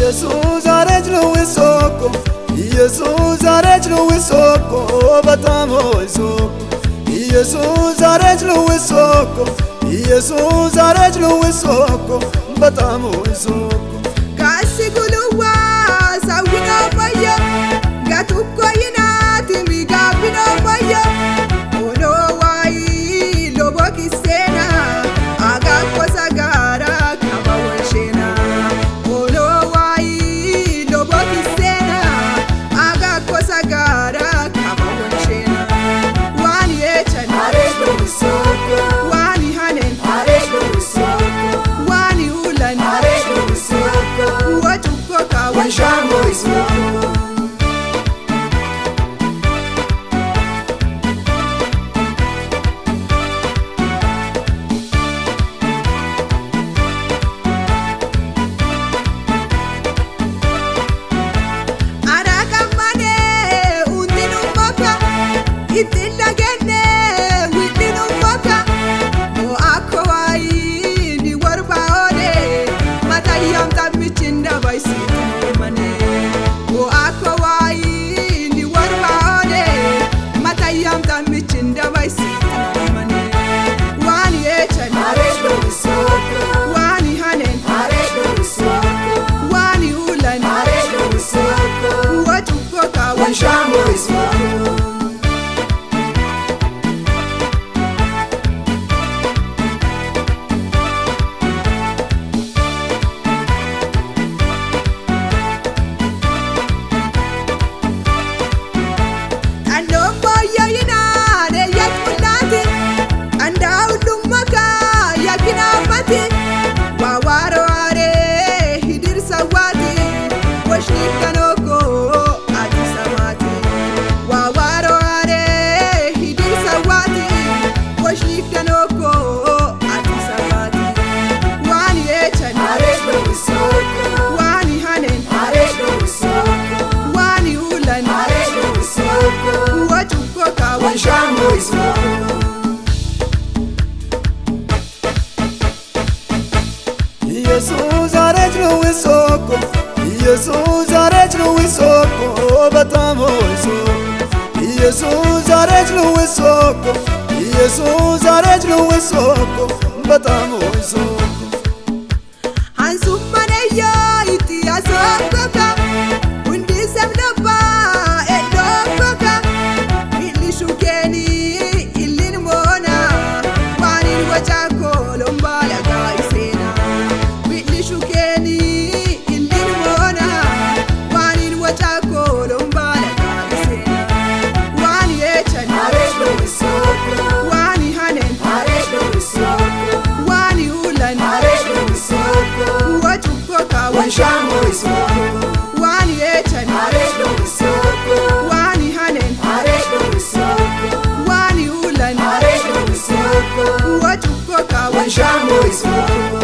ኢየሱስ አረጅ ነው ሶኮ ኢየሱስ አረጅ ነው ሶኮ በጣም ሆይ ሶኮ ኢየሱስ አረጅ ነው ሶኮ ኢየሱስ አረጅ ነው ሶኮ በጣም ሆይ ሶኮ ጋሲ ጉልዋ ሳዊና ማየ ጋቱኮ ይናት ሚጋቢና ማየ ኦሎ ዋይ ሎቦኪ ሴና አጋኮ ሳጋራ ካባወሼና ኦሎ ዋይ ሎቦኪ ሴና አጋኮ ሳጋራ ካባወሼና ዋን የቸን አረጅ ነው ሶኮ ዋን ሃነን አረጅ ነው ሶኮ ዋን ሁለን አረጅ ነው ሶኮ ወጩኮ ካወሻ ወንሻም ሆይ ሶኮ arakamane undinu moka itilagene widinu moka o akwai ni warba ode matayam tamichinda baisi mane o akwai ni warba ode matayam tamichinda baisi mane wani echan አረጅ ነው ሶኮ wani hanen አረጅ ነው ሶኮ wani ulan አረጅ ነው ሶኮ wachuko kawan ወንሻም ሆይ ሶኮ Andom boyo yinane yakulati anda ulumaka yakina pati wawaro are hidir sawati washni kanoko ati samati wawaro are hidir sawati washni kanoko ati samati wani echan አረጅ ነው ሶኮ wani hanen አረጅ ነው ሶኮ wani ulan አረጅ ነው ሶኮ wachuko kawan ወንሻም ሆይ ሶኮ ኢየሱስ አረጅ ነው ሶኮ ኢየሱስ አረጅ ነው ሶኮ በጣም ሆይ ሶኮ ኢየሱስ አረጅ ነው ሶኮ ኢየሱስ አረጅ ነው ሶኮ በጣም ሆይ ሶኮ Hansummaneyo itti asookoka hundi sabnabba eddookoka illi shukeeni illin moona waanin wacaako lombaala kaa'iseena illi shukeeni illin moona waanin wacaako lombaala kaa'iseena waan yeechan አረጅ ነው ሶኮ waani hanen አረጅ ነው ሶኮ waani ulan አረጅ ነው ሶኮ wacuko kawan ወንሻም ሆይ ሶኮ waan yeechan አረጅ ነው ሶኮ waani hanen አረጅ ነው ሶኮ waani ulan አረጅ ነው ሶኮ wacuko kawan ወንሻም ሆይ ሶኮ